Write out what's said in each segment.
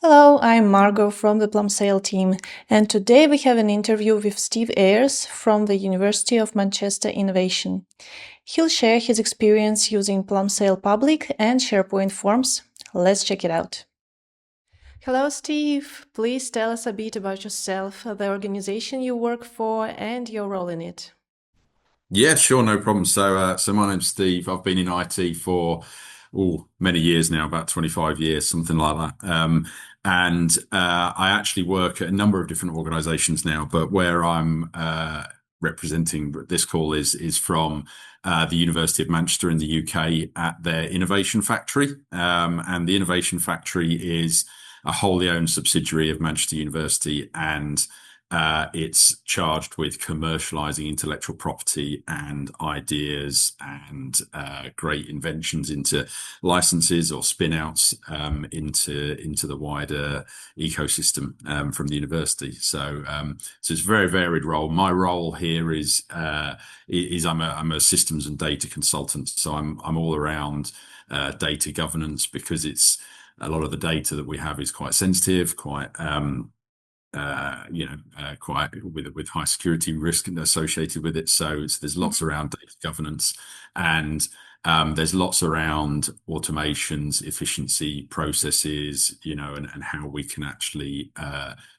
Hello, I'm Margot from the Plumsail team, and today we have an interview with Steve Ayres from the University of Manchester Innovation. He'll share his experience using Plumsail Public and SharePoint Forms. Let's check it out. Hello, Steve. Please tell us a bit about yourself, the organization you work for, and your role in it. Yeah, sure, no problem. So my name's Steve. I've been in IT for many years now, about 25 years, something like that. And I actually work at a number of different organisations now, but where I'm representing this call is from the University of Manchester in the UK at their Innovation Factory. And the Innovation Factory is a wholly owned subsidiary of Manchester University, and it's charged with commercializing intellectual property and ideas and great inventions into licenses or spin-outs into the wider ecosystem from the university. So it's a very varied role. My role here is I'm a systems and data consultant. So I'm all around data governance, because it's a lot of the data that we have is quite sensitive, quite with high security risk associated with it. So there's lots around data governance, and there's lots around automations, efficiency, processes, and how we can actually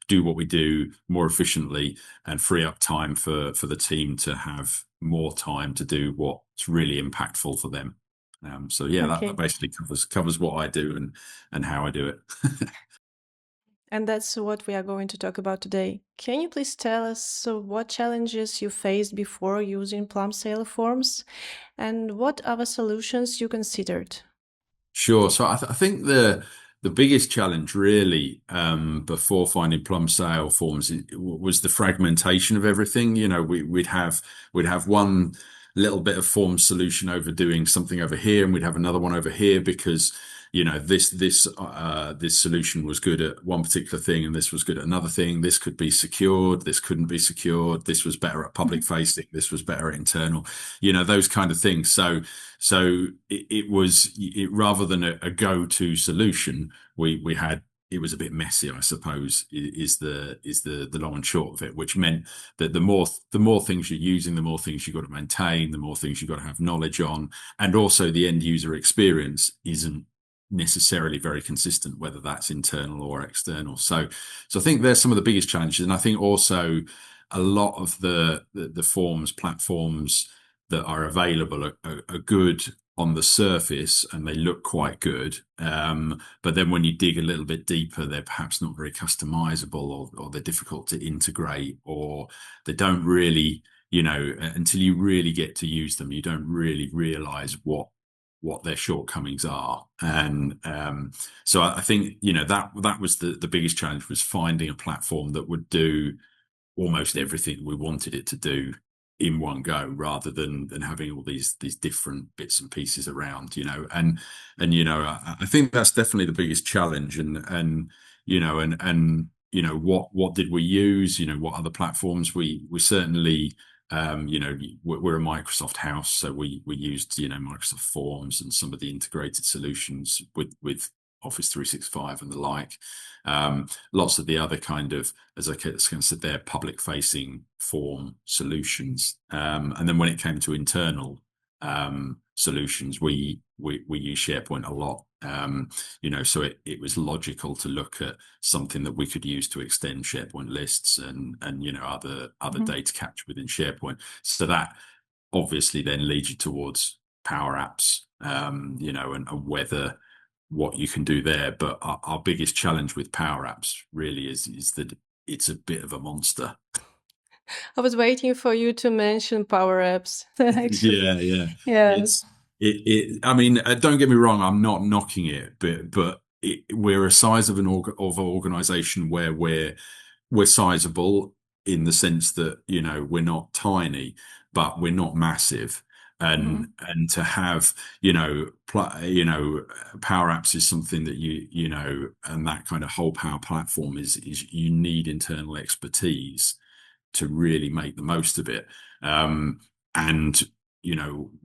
do what we do more efficiently and free up time for the team to have more time to do what's really impactful for them. So yeah, that Okay. basically covers what I do and how I do it. And that's what we are going to talk about today. Can you please tell us what challenges you faced before using Plumsail Forms and what other solutions you considered? Sure. So I think the biggest challenge really before finding Plumsail Forms was the fragmentation of everything. We'd have one little bit of form solution over doing something over here, and we'd have another one over here because this solution was good at one particular thing, and this was good at another thing. This could be secured, this couldn't be secured. This was better at public facing, this was better at internal. Those kind of things. So it was rather than a go-to solution, we had it was a bit messy, I suppose, is the long and short of it, which meant that the more things you're using, the more things you've got to maintain, the more things you've got to have knowledge on, and also the end user experience isn't necessarily very consistent, whether that's internal or external. So I think there's some of the biggest challenges, and I think also a lot of the forms platforms that are available are good on the surface, and they look quite good. But then when you dig a little bit deeper, they're perhaps not very customizable, or they're difficult to integrate, or they don't really, until you really get to use them, you don't really realize what their shortcomings are. And so I think that was the biggest challenge, was finding a platform that would do almost everything we wanted it to do in one go, rather than having all these different bits and pieces around. I think that's definitely the biggest challenge. What did we use? What other platforms? We certainly, we're a Microsoft house, so we used Microsoft Forms and some of the integrated solutions with Office 365 and the like. Lots of the other kind of, as I kind of said, they're public facing form solutions. And then when it came to internal solutions, we use SharePoint a lot. So it was logical to look at something that we could use to extend SharePoint lists and other Mhm. data capture within SharePoint. So that obviously then leads you towards Power Apps, and whether what you can do there. But our biggest challenge with Power Apps really is that it's a bit of a monster. I was waiting for you to mention Power Apps, actually. Yeah, yeah. Yes. It's I mean, don't get me wrong, I'm not knocking it, but we're a size of an organization where we're sizable, in the sense that we're not tiny, but we're not massive. Mhm. And to have Power Apps is something that and that kind of whole Power Platform is you need internal expertise to really make the most of it. And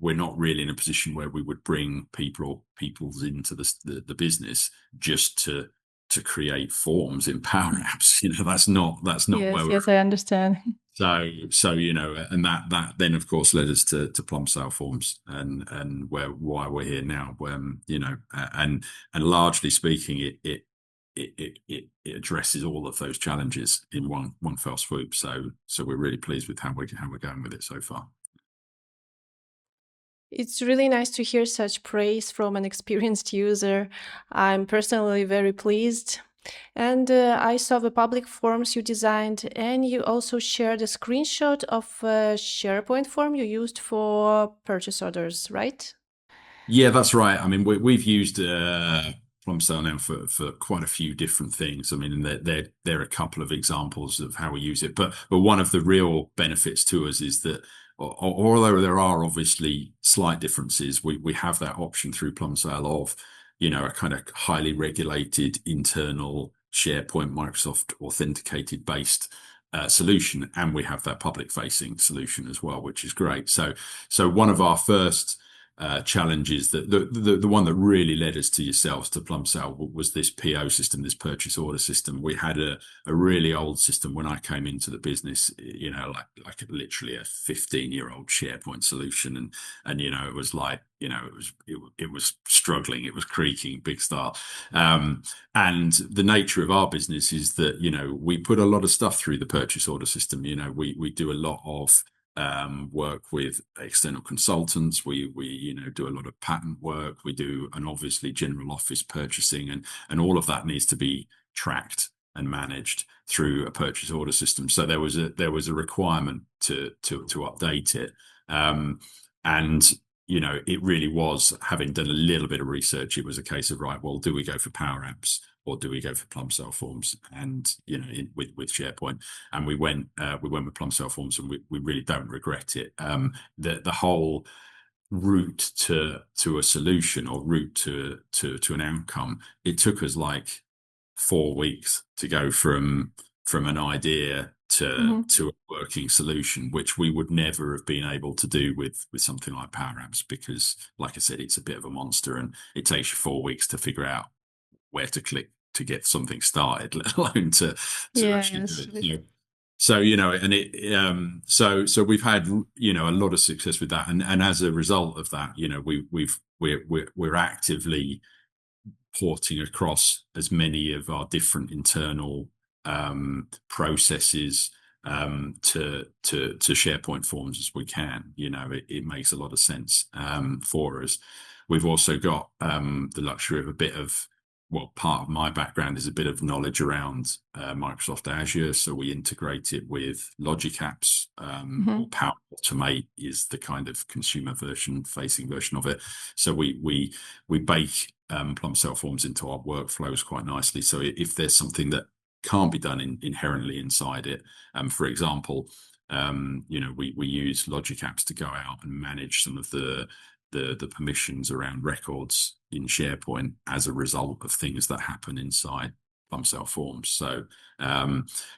we're not really in a position where we would bring people's into the business just to to create forms in Power Apps. That's not where Yes, we're. yes, I understand. So and that then of course led us to Plumsail Forms and why we're here now. And largely speaking, it addresses all of those challenges in one fell swoop. So we're really pleased with how we're going with it so far. It's really nice to hear such praise from an experienced user. I'm personally very pleased. And I saw the public forms you designed, and you also shared a screenshot of a SharePoint form you used for purchase orders, right? Yeah, that's right. I mean, we've used Plumsail now for quite a few different things. I mean, there are a couple of examples of how we use it, but one of the real benefits to us is that although there are obviously slight differences, we have that option through Plumsail of a kind of highly regulated internal SharePoint Microsoft authenticated based solution, and we have that public facing solution as well, which is great. So one of our first challenges that the one that really led us to yourselves to Plumsail was this PO system, this purchase order system. We had a really old system when I came into the business, like literally a 15-year-old SharePoint solution, and it was like it was struggling, it was creaking big style. And the nature of our business is that we put a lot of stuff through the purchase order system. We do a lot of work with external consultants. We do a lot of patent work. We do, and obviously general office purchasing, and all of that needs to be tracked and managed through a purchase order system. So there was a requirement to update it, and it really was, having done a little bit of research, it was a case of, right, well, do we go for Power Apps or do we go for Plumsail Forms? And with SharePoint, and we went with Plumsail Forms, and we really don't regret it. The whole route to a solution, or route to an outcome, it took us like 4 weeks to go from an idea to a working solution, which we would never have been able to do with something like Power Apps, because, like I said, it's a bit of a monster, and it takes you 4 weeks to figure out where to click to get something started, let alone to actually do Yes. it. So and so we've had a lot of success with that, and as a result of that, we're actively porting across as many of our different internal processes to SharePoint Forms as we can. It makes a lot of sense for us. We've also got the luxury of a bit of, well, part of my background is a bit of knowledge around Microsoft Azure, so we integrate it with Logic Apps, or Power Automate is the kind of consumer facing version of it. So we bake Plumsail Forms into our workflows quite nicely. So if there's something that can't be done inherently inside it, for example, we use Logic Apps to go out and manage some of the permissions around records in SharePoint as a result of things that happen inside Plumsail Forms. So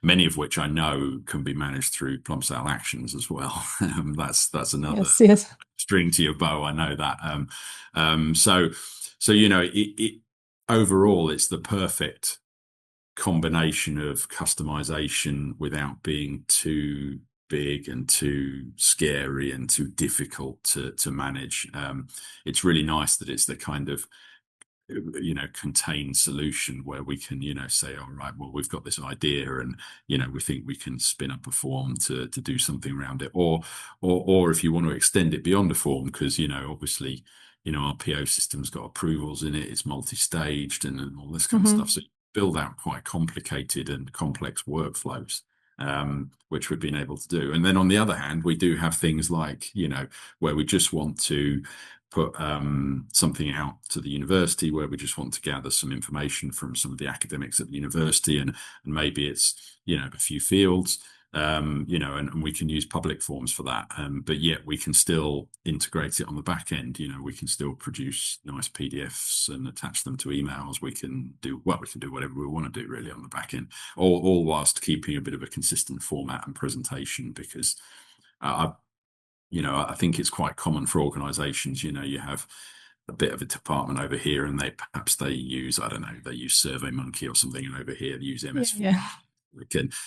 many of which I know can be managed through Plumsail Actions as well. That's another Yes. string to your bow. I know that. So overall, it's the perfect combination of customization without being too big and too scary and too difficult to manage. It's really nice that it's the kind of contained solution where we can say, all right, well, we've got this idea, and we think we can spin up a form to do something around it, or if you want to extend it beyond a form, because obviously our PO system's got approvals in it, it's multi-staged and all this kind of stuff, so you build out quite complicated and complex workflows, which we've been able to do. And then on the other hand, we do have things like where we just want to put something out to the university, where we just want to gather some information from some of the academics at the university, and maybe it's a few fields, and we can use public forms for that, but yet we can still integrate it on the back end. We can still produce nice PDFs and attach them to emails. We can do whatever we want to do really on the back end, all whilst keeping a bit of a consistent format and presentation, because I think it's quite common for organizations. You have a bit of a department over here, and perhaps they use, I don't know, they use SurveyMonkey or something, and over here they use MS Forms. Yeah.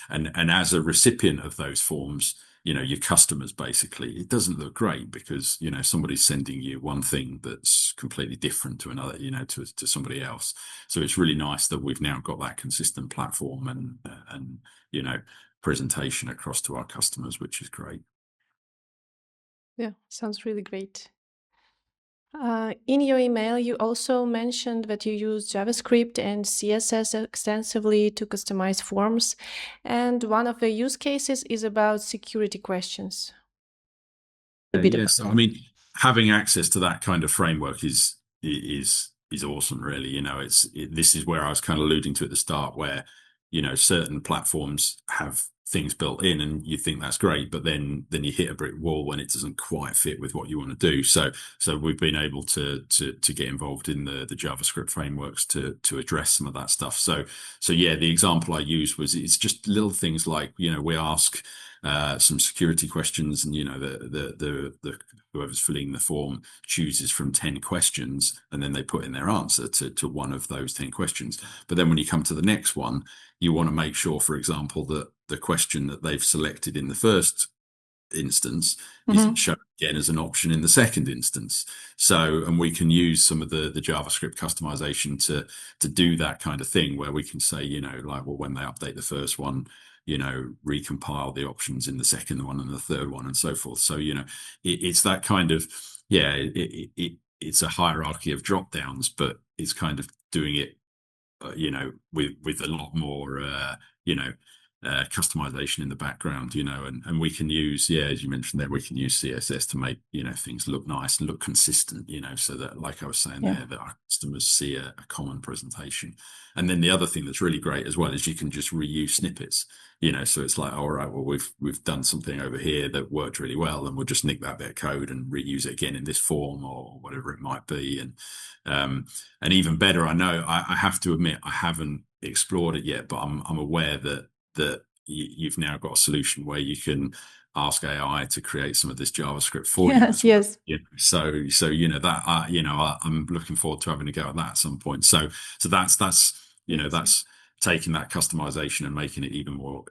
And as a recipient of those forms, your customers, basically, it doesn't look great because somebody's sending you one thing that's completely different to another, to somebody else. So it's really nice that we've now got that consistent platform and presentation across to our customers, which is great. Yeah, sounds really great. In your email, you also mentioned that you use JavaScript and CSS extensively to customize forms, and one of the use cases is about security questions. Yes, I mean, having access to that kind of framework is awesome, really. This is where I was kind of alluding to at the start, where certain platforms have things built in, and you think that's great, but then you hit a brick wall when it doesn't quite fit with what you want to do. So we've been able to get involved in the JavaScript frameworks to address some of that stuff. So yeah, the example I used was it's just little things like we ask some security questions, and the whoever's filling the form chooses from 10 questions, and then they put in their answer to one of those 10 questions. But then when you come to the next one, you want to make sure, for example, that the question that they've selected in the first instance isn't shown again as an option in the second instance. So, and we can use some of the JavaScript customization to do that kind of thing, where we can say, like, well, when they update the first one, recompile the options in the second one and the third one, and so forth. So it's that kind of, yeah, it's a hierarchy of drop downs, but it's kind of doing it with a lot more customization in the background, and we can use, as you mentioned there, we can use CSS to make things look nice and look consistent, so that, like I was saying there, that our customers see a common presentation. And then the other thing that's really great as well is you can just reuse snippets, so it's like, all right, well, we've done something over here that worked really well, and we'll just nick that bit of code and reuse it again in this form or whatever it might be. And even better, I know I have to admit I haven't explored it yet, but I'm aware that you've now got a solution where you can ask AI to create some of this JavaScript for you. Yes. So that I'm looking forward to having a go at that at some point. So that's taking that customization and making it even more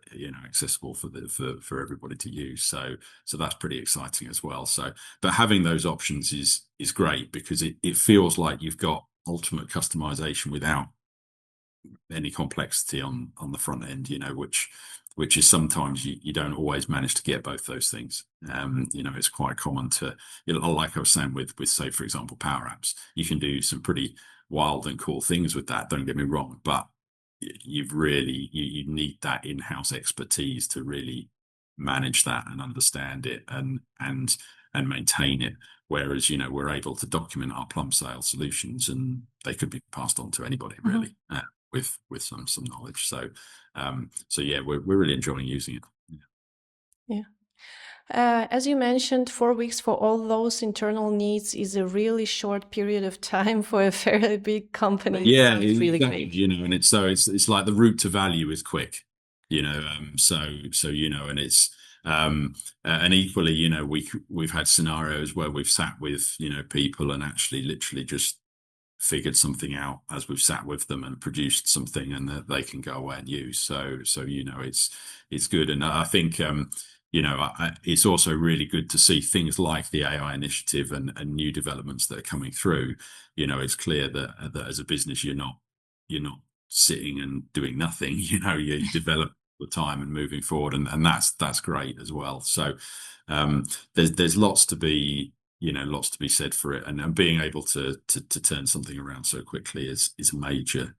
accessible for everybody to use. So that's pretty exciting as well. So, but having those options is great, because it feels like you've got ultimate customization without any complexity on the front end, which is sometimes you don't always manage to get both those things. It's quite common to, like I was saying with say, for example, Power Apps, you can do some pretty wild and cool things with that, don't get me wrong, but you need that in-house expertise to really manage that and understand it and maintain it. Whereas, we're able to document our Plumsail solutions, and they could be passed on to anybody, really, with some knowledge. So yeah, we're really enjoying using it. Yeah. As you mentioned, 4 weeks for all those internal needs is a really short period of time for a fairly big company. Yeah, it's really exactly, great. and it's like the route to value is quick, so and it's and equally, we've had scenarios where we've sat with people and actually literally just figured something out as we've sat with them and produced something, and that they can go away and use. So it's good, and I think it's also really good to see things like the AI initiative and new developments that are coming through. It's clear that as a business, you're not sitting and doing nothing. You develop the time and moving forward, and that's great as well. So there's lots to be said for it, and being able to turn something around so quickly is a major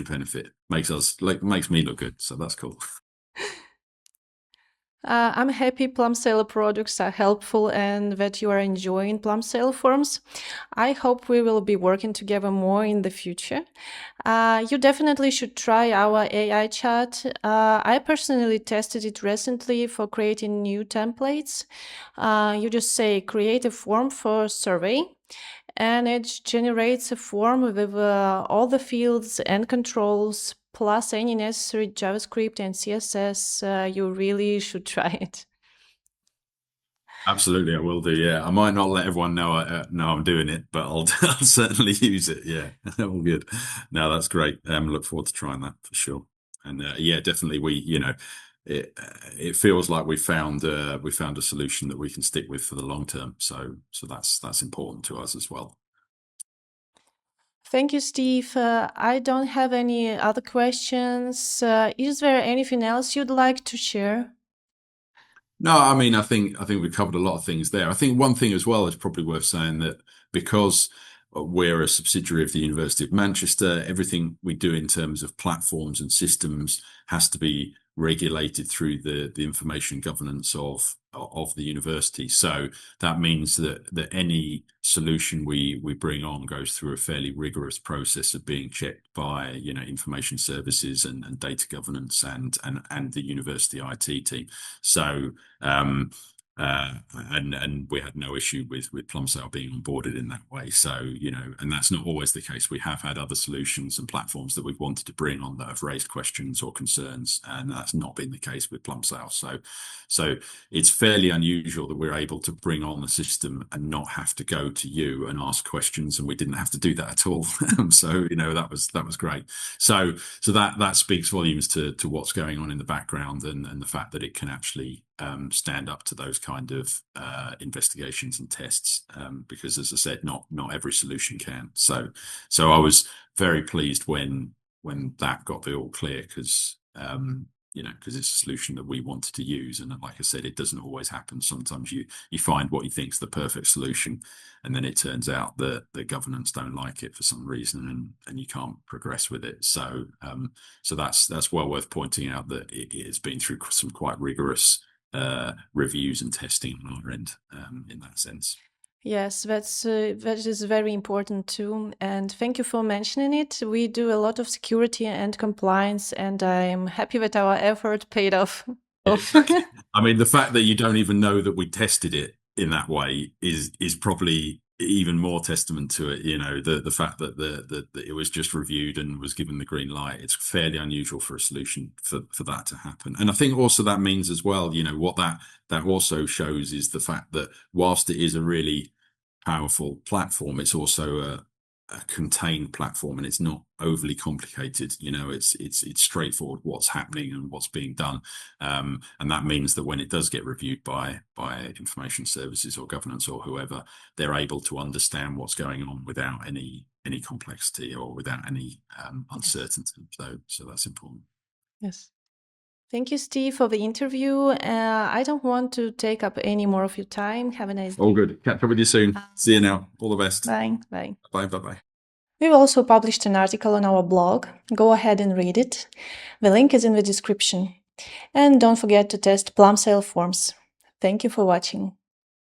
benefit. Makes me look good, so that's cool. I'm happy Plumsail products are helpful and that you are enjoying Plumsail Forms. I hope we will be working together more in the future. You definitely should try our AI chat. I personally tested it recently for creating new templates. You just say, create a form for survey, and it generates a form with all the fields and controls, plus any necessary JavaScript and CSS. You really should try it. Absolutely, I will do. Yeah, I might not let everyone know I'm doing it, but I'll, I'll certainly use it. Yeah, all good. No, that's great. Look forward to trying that for sure. And yeah, definitely, it feels like we found a solution that we can stick with for the long term. So that's important to us as well. Thank you, Steve. I don't have any other questions. Is there anything else you'd like to share? No, I mean, I think we covered a lot of things there. I think one thing as well is probably worth saying that because we're a subsidiary of the University of Manchester, everything we do in terms of platforms and systems has to be regulated through the information governance of the university. So that means that any solution we bring on goes through a fairly rigorous process of being checked by information services and data governance and the university IT team. So and we had no issue with Plumsail being onboarded in that way. So, and that's not always the case. We have had other solutions and platforms that we've wanted to bring on that have raised questions or concerns, and that's not been the case with Plumsail. So it's fairly unusual that we're able to bring on the system and not have to go to you and ask questions, and we didn't have to do that at all. So, that was great. So that speaks volumes to what's going on in the background and the fact that it can actually stand up to those kind of investigations and tests, because, as I said, not every solution can. So I was very pleased when that got the all clear, because because it's a solution that we wanted to use, and like I said, it doesn't always happen. Sometimes you find what you think is the perfect solution, and then it turns out that the governance don't like it for some reason, and you can't progress with it. So that's well worth pointing out, that it has been through some quite rigorous reviews and testing on our end, in that sense. Yes, that is very important too. And thank you for mentioning it. We do a lot of security and compliance, and I'm happy that our effort paid off. Yeah, exactly. I mean, the fact that you don't even know that we tested it in that way is probably even more testament to it. The fact that that it was just reviewed and was given the green light. It's fairly unusual for a solution for that to happen. And I think also that means as well, what that also shows is the fact that whilst it is a really powerful platform, it's also a contained platform, and it's not overly complicated. It's straightforward what's happening and what's being done, and that means that when it does get reviewed by information services or governance or whoever, they're able to understand what's going on without any complexity or without any uncertainty. So that's important. Yes. Thank you, Steve, for the interview. I don't want to take up any more of your time. Have a nice day. All good. Catch up with you soon. See you now. All the best. Bye. Bye. Bye. We've also published an article on our blog. Go ahead and read it. The link is in the description. And don't forget to test Plumsail Forms. Thank you for watching.